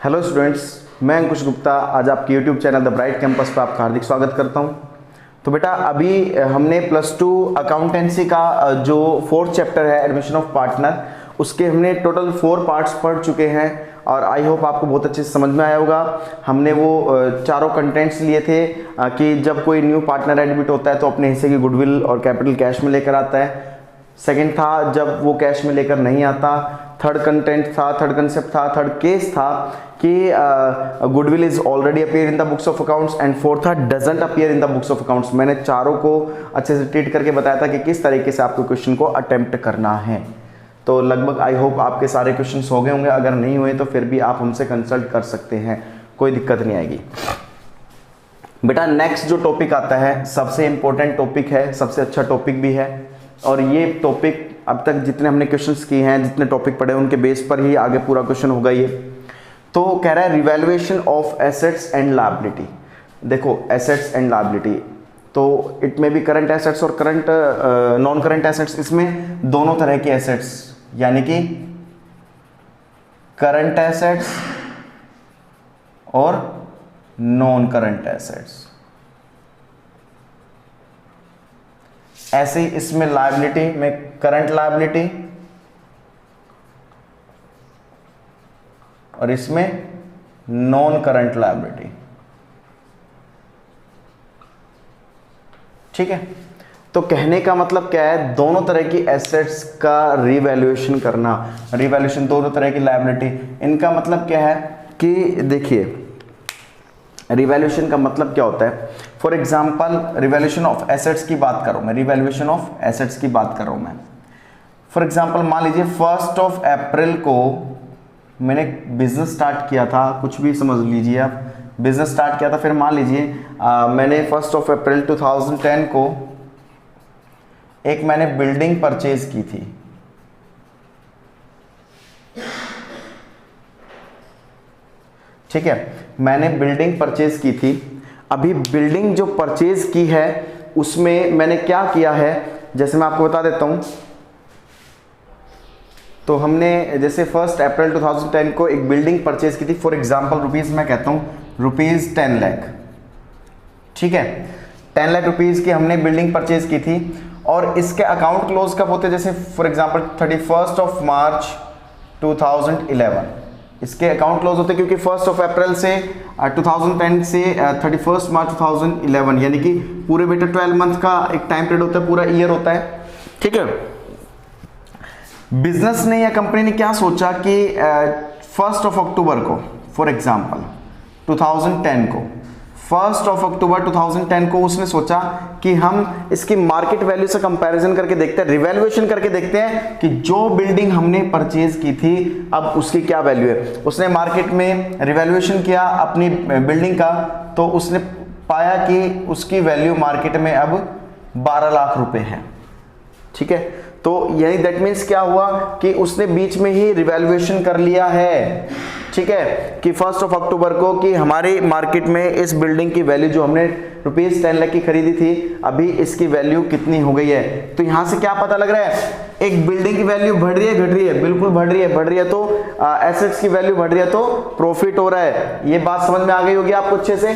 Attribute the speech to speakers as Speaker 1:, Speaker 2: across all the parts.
Speaker 1: Hello students, मैं अंकुश गुप्ता आज आपके YouTube channel the bright campus पर आपका हार्दिक स्वागत करता हूं। तो बेटा अभी हमने +2 अकाउंटेंसी का जो 4th चैप्टर है एडमिशन ऑफ पार्टनर, उसके हमने टोटल 4 पार्ट्स पढ़ चुके हैं और आई होप आपको बहुत अच्छे से समझ में आया होगा। हमने वो चारों कंटेंट्स लिए थे कि जब कोई न्यू पार्टनर एडमिट होता है तो अपने हिस्से की गुडविल और कैपिटल कैश में लेकर आता है। सेकंड था जब वो कैश में लेकर नहीं आता। थर्ड कंटेंट था, थर्ड कंसेप्ट था, थर्ड केस था कि goodwill is already appear in the books of accounts and fourth था doesn't appear in the books of accounts. मैंने चारों को अच्छे से ट्रीट करके बताया था कि किस तरीके से आपको क्वेश्चन को अटेम्प्ट करना है। तो लगभग आई होप आपके सारे क्वेश्चंस हो गए होंगे, अगर नहीं हुए तो फिर भी आप हमसे कंसल्ट कर सकते हैं, कोई दिक्कत नहीं आएगी। बेटा नेक्स्ट जो टॉपिक आता है सबसे इंपॉर्टेंट टॉपिक है, सबसे अच्छा टॉपिक भी है और ये टॉपिक अब तक जितने हमने क्वेश्चंस किए हैं, जितने टॉपिक पढ़े उनके बेस पर ही आगे पूरा क्वेश्चन होगा ये। तो कह रहा है revaluation of assets and liability. देखो एसेट्स एंड लायबिलिटी तो इट में भी करंट एसेट्स और करंट नॉन करंट एसेट्स, इसमें दोनों तरह की एसेट्स यानी कि करंट एसेट्स और नॉन करंट एसेट्स। ऐसे ही इसमें लायबिलिटी में करंट लायबिलिटी और इसमें नॉन करंट लायबिलिटी। ठीक है, तो कहने का मतलब क्या है, दोनों तरह की एसेट्स का रिवैल्यूएशन करना। रिवैल्यूएशन दोनों तरह की लायबिलिटी, इनका मतलब क्या है कि देखिए रिवैल्यूएशन का मतलब क्या होता है। For example revaluation of assets की बात करूं मैं, रिवैल्यूएशन ऑफ एसेट्स की बात कर रहा हूं मैं। फॉर एग्जाम्पल मान लीजिए 1 अप्रैल को मैंने बिजनेस स्टार्ट किया था, कुछ भी समझ लीजिए आप, बिजनेस स्टार्ट किया था। फिर मान लीजिए मैंने 1 अप्रैल 2010 को एक मैंने बिल्डिंग परचेज की थी। ठीक है, मैंने बिल्डिंग परचेज की थी। अभी बिल्डिंग जो परचेज की है उसमें मैंने क्या किया है, जैसे मैं आपको बता देता हूं। तो हमने जैसे 1 अप्रैल 2010 को एक बिल्डिंग परचेज की थी, फॉर एग्जांपल रुपीस मैं कहता हूं रुपीस 10 लाख। ठीक है, 10 लाख रुपीस की हमने बिल्डिंग परचेज की थी और इसके अकाउंट क्लोज कब होते हैं, जैसे फॉर एग्जांपल 31 मार्च 2011 इसके अकाउंट क्लोज होते हैं, क्योंकि 1 अप्रैल से 2010 से 31 मार्च 2011 यानी कि पूरे बेटा 12 मंथ का एक टाइम पीरियड होता है, पूरा ईयर होता है। ठीक है, बिजनेस ने या कंपनी ने क्या सोचा कि 1 अक्टूबर को फॉर एग्जांपल 2010 को 1 अक्टूबर 2010 को उसने सोचा कि हम इसकी मार्केट वैल्यू से कंपैरिजन करके देखते हैं, रिवैल्यूएशन करके देखते हैं कि जो बिल्डिंग हमने परचेज की थी अब उसकी क्या वैल्यू है। उसने मार्केट में रिवैल्यूएशन किया अपनी बिल्डिंग का, तो उसने पाया कि उसकी वैल्यू मार्केट में अब 12 लाख रुपए है। ठीक है, तो यानी दैट मीन्स क्या हुआ कि उसने बीच में ही रिवैल्यूएशन कर लिया है। ठीक है, कि 1 अक्टूबर को कि हमारी मार्केट में इस बिल्डिंग की वैल्यू जो हमने रुपीस 10 लाख की खरीदी थी, अभी इसकी वैल्यू कितनी हो गई है। तो यहां से क्या पता लग रहा है, एक बिल्डिंग की वैल्यू बढ़ रही है घट रही है, बिल्कुल बढ़ रही है तो एसेट्स की वैल्यू बढ़ रही है तो प्रॉफिट हो रहा है। ये बात समझ में आ गई होगी आपको अच्छे से।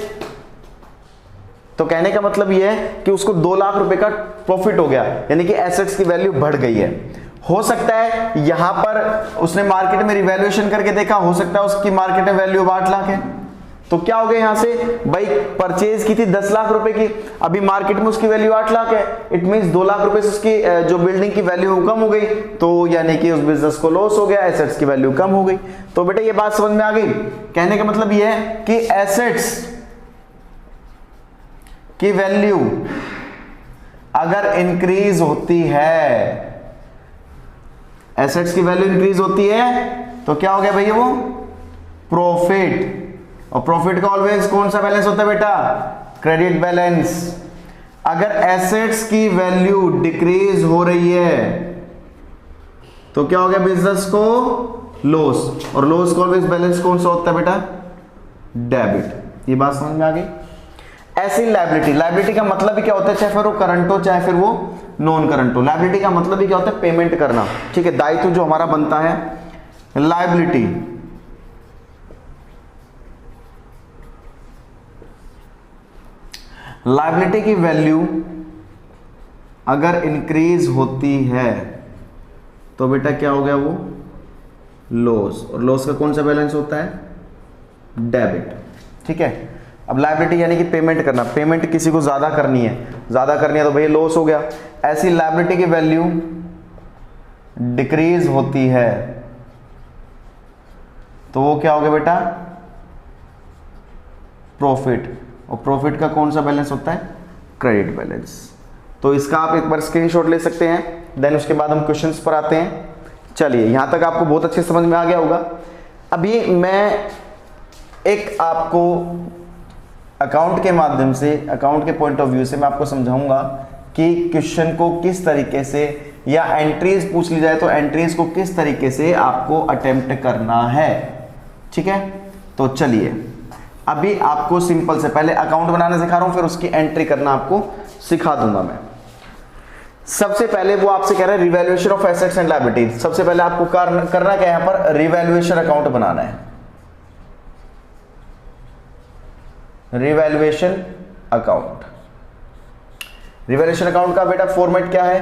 Speaker 1: तो कहने का मतलब यह है कि उसको 2 लाख रुपए का प्रॉफिट हो गया, यानी कि एसेट्स की वैल्यू बढ़ गई है। हो सकता है यहां पर उसने मार्केट में रिवैल्यूएशन करके देखा, हो सकता है उसकी मार्केट में वैल्यू 8 लाख है। तो क्या हो गया यहां से, भाई परचेज की थी 10 लाख रुपए की, अभी मार्केट में उसकी वैल्यू 8 लाख है। इट मींस 2 लाख रुपए से उसकी जो बिल्डिंग की वैल्यू कम हो गई, तो यानी कि उस बिजनेस को लॉस हो गया, एसेट्स की वैल्यू कम हो गई। तो बेटा ये बात समझ में आ गई। कहने का मतलब यह है कि एसेट्स की वैल्यू अगर इंक्रीज होती है, एसेट्स की वैल्यू इंक्रीज होती है तो क्या हो गया भैया, वो प्रॉफिट। और प्रॉफिट का ऑलवेज कौन सा बैलेंस होता है बेटा, क्रेडिट बैलेंस। अगर एसेट्स की वैल्यू डिक्रीज हो रही है तो क्या हो गया, बिजनेस को लॉस, और लॉस का ऑलवेज बैलेंस कौन सा होता है बेटा, डेबिट। ये बात समझ में आ गई। ऐसी लायबिलिटी, लायबिलिटी का मतलब भी क्या होता है, चाहे फिर वो करंट हो चाहे फिर वो नॉन करंट हो। लायबिलिटी का मतलब भी क्या होता है, पेमेंट करना। ठीक है, दायित्व जो हमारा बनता है, लायबिलिटी लायबिलिटी की वैल्यू अगर इंक्रीज होती है तो बेटा क्या हो गया, वो लॉस, और लॉस का कौन सा बैलेंस होता है, डेबिट। ठीक है, अब लायबिलिटी यानी कि पेमेंट करना, पेमेंट किसी को ज्यादा करनी है तो भैया लॉस हो गया। ऐसी लायबिलिटी की वैल्यू डिक्रीज होती है तो वो क्या हो गया बेटा, प्रॉफिट, और प्रॉफिट का कौन सा बैलेंस होता है, क्रेडिट बैलेंस। तो इसका आप एक बार स्क्रीनशॉट ले सकते हैं, देन उसके बाद हम क्वेश्चंस पर आते हैं। चलिए, यहां तक आपको बहुत अच्छे समझ में आ गया होगा। अभी मैं एक आपको अकाउंट के माध्यम से, अकाउंट के पॉइंट ऑफ व्यू से मैं आपको समझाऊंगा कि क्वेश्चन को किस तरीके से, या एंट्रीज पूछ ली जाए तो एंट्रीज को किस तरीके से आपको अटेम्प्ट करना है। ठीक है, तो चलिए अभी आपको सिंपल से पहले अकाउंट बनाना सिखा रहा हूं, फिर उसकी एंट्री करना आपको सिखा दूंगा मैं। सबसे पहले वो आपसे कह रहा है revaluation of assets and liabilities. सबसे पहले आपको करना क्या है, यहां पर रिवैल्यूएशन अकाउंट बनाना है। रिवैल्यूएशन अकाउंट, रिवैल्यूएशन अकाउंट का बेटा फॉर्मेट क्या है,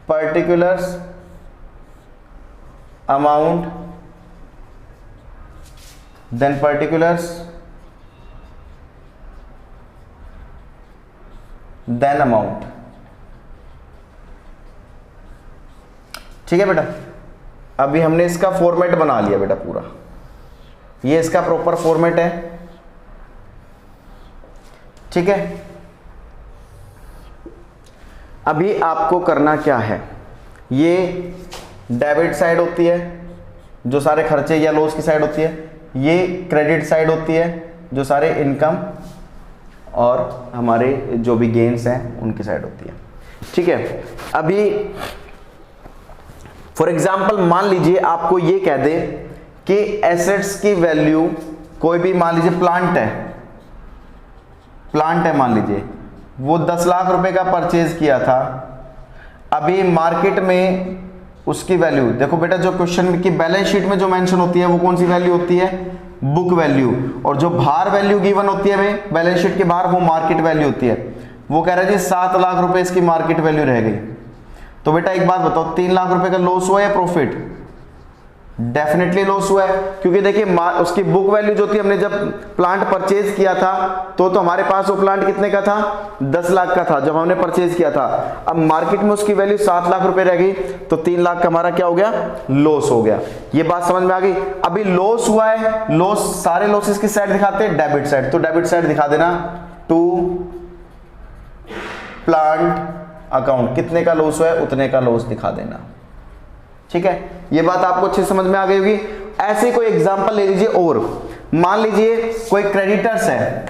Speaker 1: particulars amount, then particulars, then amount. ठीक है बेटा, अभी हमने इसका फॉर्मेट बना लिया बेटा पूरा, ये इसका प्रॉपर फॉर्मेट है। ठीक है, अभी आपको करना क्या है, ये डेबिट साइड होती है जो सारे खर्चे या लॉस की साइड होती है, ये क्रेडिट साइड होती है जो सारे इनकम और हमारे जो भी गेन्स हैं उनकी साइड होती है। ठीक है, अभी फॉर एग्जांपल मान लीजिए आपको ये कह दे कि एसेट्स की वैल्यू, कोई भी मान लीजिए प्लांट है मान लीजिए, वो 10 लाख रुपए का परचेज किया था, अभी मार्केट में उसकी वैल्यू, देखो बेटा जो क्वेश्चन की बैलेंस शीट में जो मेंशन होती है वो कौन सी वैल्यू होती है, बुक वैल्यू, और जो बाहर वैल्यू गिवन होती है भाई बैलेंस शीट के बाहर, वो मार्केट वैल्यू होती है। वो कह रहा है जी 7 लाख रुपए इसकी मार्केट वैल्यू रह गई। तो बेटा एक बात बताओ, 3 लाख रुपए का लॉस हुआ या प्रॉफिट, डेफिनेटली लॉस हुआ है, क्योंकि देखिए उसकी बुक वैल्यू जो थी, हमने जब प्लांट परचेज किया था तो हमारे पास वो प्लांट कितने का था, 10 लाख का था जब हमने परचेज किया था। अब मार्केट में उसकी वैल्यू 7 लाख रुपए रह गई, तो 3 लाख का हमारा क्या हो गया, लॉस हो गया। ये बात समझ में आ गई। अभी लॉस हुआ है, लॉस सारे लॉसेस की साइड दिखाते हैं, डेबिट साइड, तो डेबिट साइड दिखा देना, टू प्लांट अकाउंट, कितने का लॉस हुआ है उतने का लॉस दिखा देना। ठीक है, ये बात आपको अच्छे समझ में आ गई होगी। ऐसे कोई एग्जांपल ले लीजिए, और मान लीजिए कोई क्रेडिटर्स है,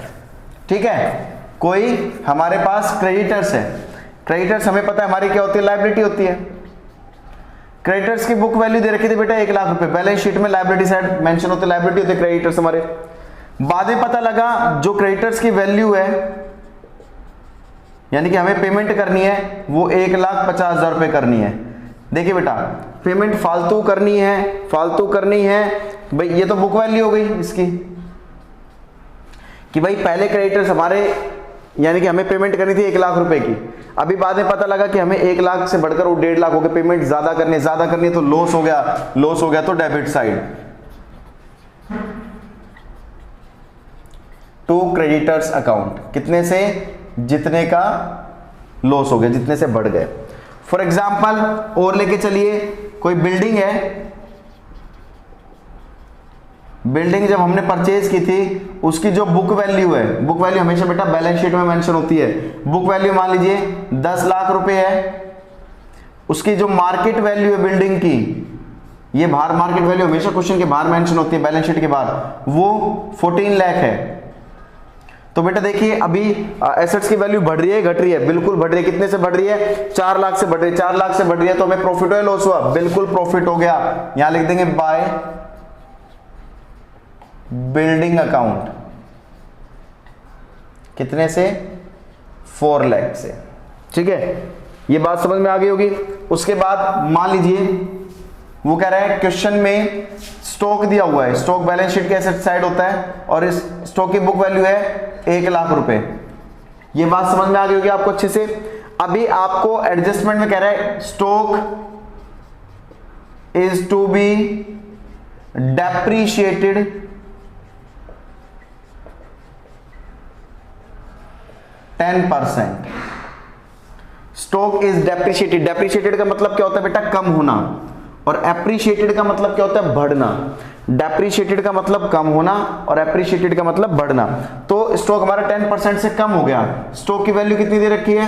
Speaker 1: ठीक है, कोई हमारे पास क्रेडिटर्स है, क्रेडिटर्स हमें पता है हमारी क्या होती है, लायबिलिटी होती है। क्रेडिटर्स की बुक वैल्यू दे रखी थी बेटा 1 लाख रुपए, बैलेंस शीट में लायबिलिटी साइड मेंशन होते, लायबिलिटी होती है क्रेडिटर्स हमारे। बाद में पता लगा जो क्रेडिटर्स की वैल्यू है, यानी कि हमें पेमेंट करनी है, वो 1,50,000 रुपए करनी है। देखिए बेटा पेमेंट फालतू करनी है भाई, ये तो बुक वैल्यू हो गई इसकी, कि भाई पहले क्रेडिटर्स हमारे, यानी कि हमें पेमेंट करनी थी 1 लाख रुपए की, अभी बाद में पता लगा कि हमें 1 लाख से बढ़कर वो 1.5 लाख हो गए, पेमेंट ज्यादा करनी है तो लॉस हो गया तो debit side, to creditors account, कितने से, जितने का लॉस हो गया, जितने से बढ़ गए। फॉर एग्जाम्पल और लेके चलिए, कोई बिल्डिंग है, बिल्डिंग जब हमने परचेज की थी उसकी जो बुक वैल्यू है, बुक वैल्यू हमेशा बेटा बैलेंस शीट में मेंशन होती है, बुक वैल्यू मान लीजिए 10 लाख रुपए है, उसकी जो मार्केट वैल्यू है बिल्डिंग की, ये बाहर मार्केट वैल्यू हमेशा क्वेश्चन के बाहर मेंशन होती है बैलेंस शीट के बाहर, वो 14 लाख है। तो बेटा देखिए अभी एसेट्स की वैल्यू बढ़ रही है घट रही है, बिल्कुल बढ़ रही है, कितने से बढ़ रही है, 4 लाख से बढ़ रही है, 4 लाख से बढ़ रही है, तो हमें प्रॉफिट हुआ लॉस हुआ, बिल्कुल प्रॉफिट हो गया। यहां लिख देंगे बाय बिल्डिंग अकाउंट, कितने से, 4 लाख से। ठीक है, ये बात समझ में आ गई होगी। उसके बाद मान लीजिए वो कह रहा है क्वेश्चन में स्टॉक दिया हुआ है, स्टॉक बैलेंस शीट के एसेट साइड होता है और इस स्टॉक की बुक वैल्यू है 1 लाख रुपए। ये बात समझ में आ गई होगी आपको अच्छे से। अभी आपको एडजस्टमेंट में कह रहा है stock is to be depreciated %10। Stock is depreciated. Depreciated का मतलब क्या होता है बेटा? कम होना। और एप्रीशिएटेड का मतलब क्या होता है? बढ़ना। डेप्रीशिएटेड का मतलब कम होना और एप्रीशिएटेड का मतलब बढ़ना। तो स्टॉक हमारा 10% से कम हो गया। स्टॉक की वैल्यू कितनी दे रखी है?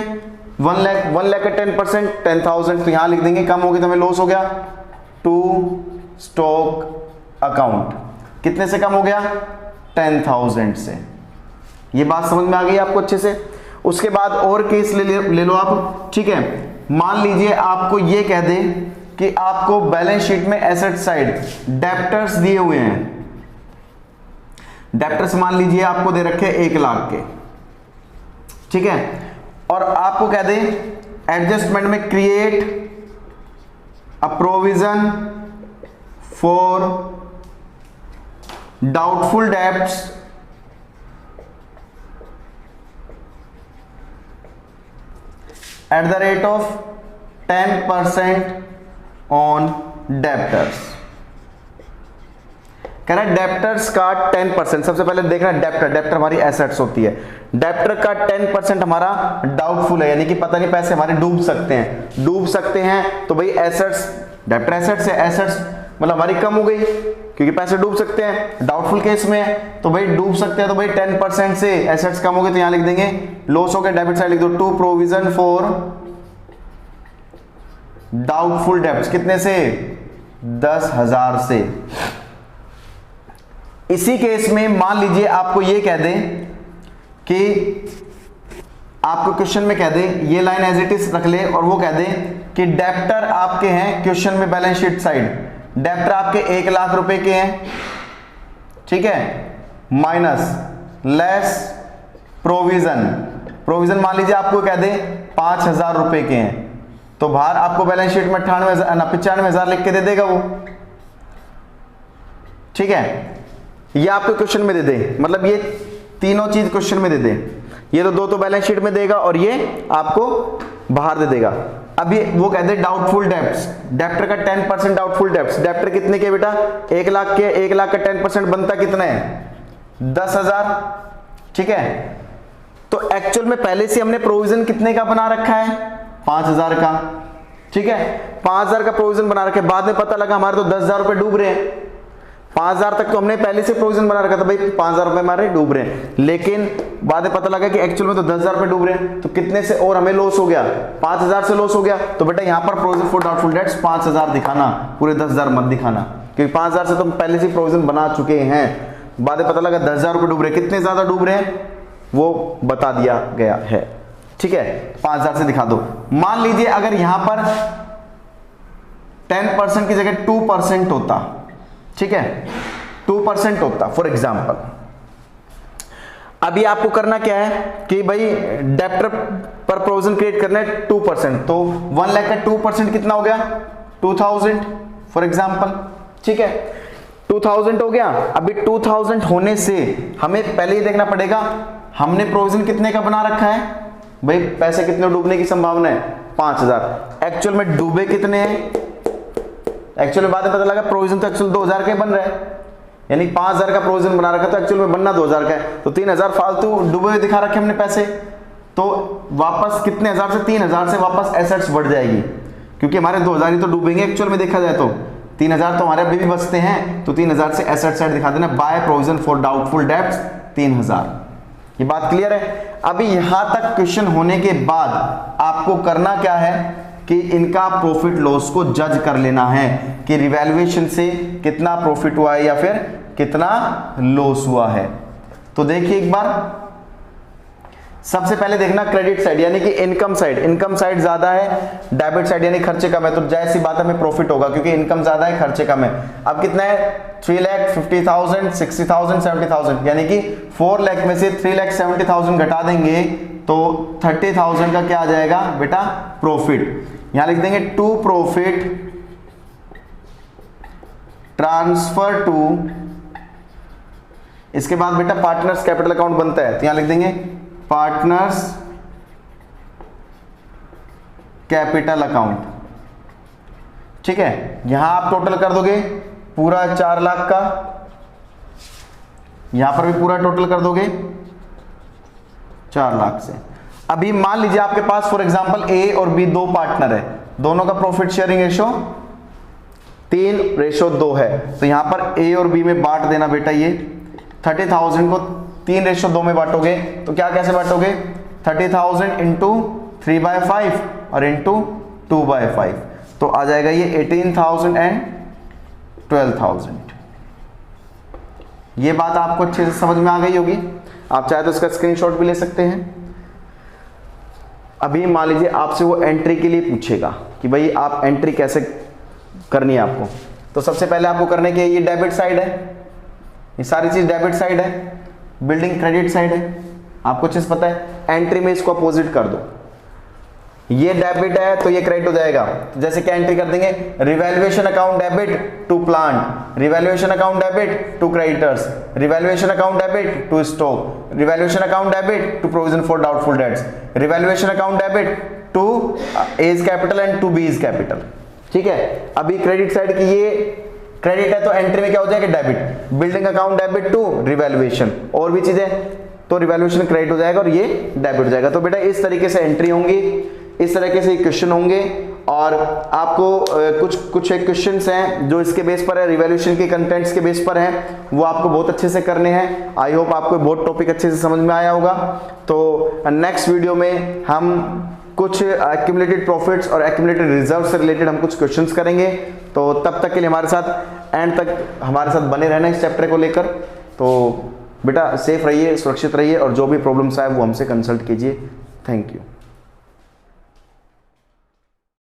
Speaker 1: 1 लाख। 1 लाख का 10% 10,000, तो यहां लिख देंगे कम हो गई तो हमें लॉस हो गया टू स्टॉक अकाउंट। कितने से कम हो गया? 10,000 से। ये बात समझ में आ गई आपको अच्छे से। उसके बाद और केस ले लो आप, ठीक है। मान लीजिए आपको ये कह दे कि आपको बैलेंस शीट में एसेट साइड डेप्टर्स दिए हुए हैं। डेप्टर्स मान लीजिए आपको दे रखे 1 लाख के, ठीक है। और आपको कह दे एडजस्टमेंट में create a provision for doubtful debts at the rate of 10% on debtors। कह रहा है डेप्टर्स का 10%। सबसे पहले देखना डेप्टर हमारी एसेट्स होती है। डेप्टर का 10% हमारा डाउटफुल है, यानी कि पता नहीं पैसे हमारे डूब सकते हैं। तो भाई एसेट्स, डेप्टर एसेट्स है, एसेट्स मतलब हमारी कम हो गई क्योंकि पैसे डूब सकते हैं। डाउटफुल केस में है तो भाई डूब सकते हैं, तो भाई 10% से एसेट्स कम हो गए तो यहां लिख देंगे लॉस हो गया। डेबिट साइड लिख दो to provision for doubtful debts. कितने से? 10,000 से। इसी केस में मान लीजिए आपको ये कह दें कि आपको क्वेश्चन में कह दे, ये लाइन एज इट इज रख ले और वो कह दे कि डेप्टर आपके हैं क्वेश्चन में बैलेंस शीट साइड, डेप्टर आपके 1 लाख रुपए के हैं, ठीक है, माइनस लेस प्रोविजन मान लीजिए आपको कह दे 5,000 रुपए के हैं, तो बाहर आपको बैलेंस शीट में 95,000 लिख के दे देगा वो, ठीक है। ये आपको क्वेश्चन में दे दे, मतलब ये तीनों चीज क्वेश्चन में दे दे। ये तो दो तो बैलेंस शीट में देगा और ये आपको बाहर दे देगा। अब ये वो कहते हैं डाउटफुल डेब्ट्स, डेप्टर का 10% डाउटफुल डेब्ट्स। डेप्टर कितने के बेटा? 1 लाख के। 1 लाख का 10% बनता कितना है? 10,000, ठीक है। तो एक्चुअल में पहले से हमने प्रोविजन कितने का बना रखा है? 5,000 का, ठीक है। 5,000 का प्रोविजन बना रखा है। बाद में पता लगा हमारे तो 10,000 रुपए डूब रहे हैं। 5,000 तक तो हमने पहले से प्रोविजन बना रखा था, भाई 5,000 रुपए हमारे डूब रहे हैं, लेकिन बाद में पता लगा कि एक्चुअल में तो 10,000 रुपए डूब रहे हैं। तो कितने से और हमें लॉस हो गया? 5,000 से लॉस हो गया। तो बेटा यहां पर प्रोविजन फॉर डाउटफुल डेब्ट्स 5,000 दिखाना, पूरे 10,000 मत दिखाना, क्योंकि 5,000 से तो पहले से प्रोविजन बना चुके हैं। बाद में पता लगा 10,000 रुपए डूब रहे हैं, कितने ज्यादा डूब रहे हैं वो बता दिया गया है, ठीक है। 5,000 से दिखा दो। मान लीजिए अगर यहां पर 10% की जगह 2% होता, ठीक है, 2% होता फॉर एग्जाम्पल। अभी आपको करना क्या है कि भाई डेप्टर पर प्रोविजन क्रिएट करना है 2%, तो 1 लाख का 2% कितना हो गया? 2,000 फॉर एग्जाम्पल, ठीक है। 2,000 हो गया। अभी 2,000 होने से हमें पहले ये देखना पड़ेगा हमने प्रोविजन कितने का बना रखा है, भाई पैसे कितने डूबने की संभावना है? 5,000। एक्चुअल में डूबे कितने हैं? एक्चुअल में बाद में पता लगा प्रोविजन तो एक्चुअल 2,000 के बन रहा है, यानी 5,000 का प्रोविजन बना रखा तो एक्चुअल में बनना 2,000 का है, तो 3,000 फालतू डूबे हुए दिखा रखे हमने पैसे। तो वापस कितने हजार से? 3,000 से वापस एसेट्स बढ़ जाएगी, क्योंकि हमारे 2,000 ही तो डूबेंगे एक्चुअल में देखा जाए तो। 3,000 तो हमारे अभी भी बचते हैं, तो 3,000 से एसेट साइड दिखा देना by provision for doubtful debts 3,000। ये बात क्लियर है। अभी यहां तक क्वेश्चन होने के बाद आपको करना क्या है कि इनका प्रॉफिट लॉस को जज कर लेना है कि रिवैल्यूएशन से कितना प्रॉफिट हुआ है या फिर कितना लॉस हुआ है। तो देखिए एक बार, सबसे पहले देखना क्रेडिट साइड यानी कि इनकम साइड। इनकम साइड ज्यादा है, डेबिट साइड यानी खर्चे कम है, तो जाहिर सी बात है हमें प्रॉफिट होगा क्योंकि इनकम ज्यादा है खर्चे कम है। अब कितना है? 3,50,000, 60,000, 70,000, यानी कि 4 लाख में से 3,70,000 घटा देंगे तो 30,000 का क्या आ जाएगा बेटा? प्रॉफिट। यहां लिख देंगे टू प्रॉफिट ट्रांसफर टू, इसके बाद बेटा पार्टनर्स कैपिटल अकाउंट बनता है, तो यहां लिख देंगे पार्टनर्स कैपिटल अकाउंट। ठीक है, यहां आप टोटल कर दोगे पूरा 4 लाख का, यहां पर भी पूरा टोटल कर दोगे 4 लाख से। अभी मान लीजिए आपके पास फॉर एग्जांपल ए और बी दो पार्टनर है, दोनों का प्रॉफिट शेयरिंग रेशो 3:2 है, तो यहां पर ए और बी में बांट देना बेटा। ये 30,000 को 3:2 में बांटोगे तो क्या कैसे बांटोगे, 30,000 इंटू 3/5 और इंटू 2/5, तो आ जाएगा ये 18,000 एंड 12,000। ये बात आपको अच्छे से समझ में आ गई होगी। आप चाहे तो इसका स्क्रीनशॉट भी ले सकते हैं। अभी मान लीजिए आपसे वो एंट्री के लिए पूछेगा कि भाई आप एंट्री कैसे करनी है आपको, तो सबसे पहले आपको करने के ये डेबिट साइड है, ये सारी चीज डेबिट साइड है, बिल्डिंग क्रेडिट साइड है, आपको चीज पता है। एंट्री में इसको अपोजिट कर दो, ये डेबिट है तो ये क्रेडिट हो जाएगा। तो जैसे क्या एंट्री कर देंगे, revaluation account debit to plant, revaluation account debit to creditors, revaluation account debit to stock, revaluation account debit to provision for doubtful debts, revaluation account debit to A's capital and to B's capital. ठीक है, अभी credit side की ये credit है तो entry में क्या हो जाएगा, debit, building account debit to revaluation, और भी चीजें तो रिवैल्यूएशन क्रेडिट हो जाएगा और ये डेबिट हो जाएगा। तो बेटा इस तरीके से एंट्री होंगी, इस तरीके से क्वेश्चन होंगे। और आपको कुछ एक क्वेश्चंस हैं जो इसके बेस पर है, रिवैल्यूएशन के कंटेंट्स के बेस पर हैं, वो आपको बहुत अच्छे से करने हैं। आई होप आपको बहुत टॉपिक अच्छे से समझ में आया होगा। तो नेक्स्ट वीडियो में हम कुछ एक्यूमुलेटेड प्रॉफिट्स और एक्यूमुलेटेड रिजर्व से रिलेटेड हम कुछ क्वेश्चंस करेंगे। तो तब तक के लिए हमारे साथ एंड तक हमारे साथ बने रहना इस चैप्टर को लेकर। तो बेटा सेफ रहिए, सुरक्षित रहिए, और जो भी प्रॉब्लम्स आए वो हमसे कंसल्ट कीजिए। Thank you.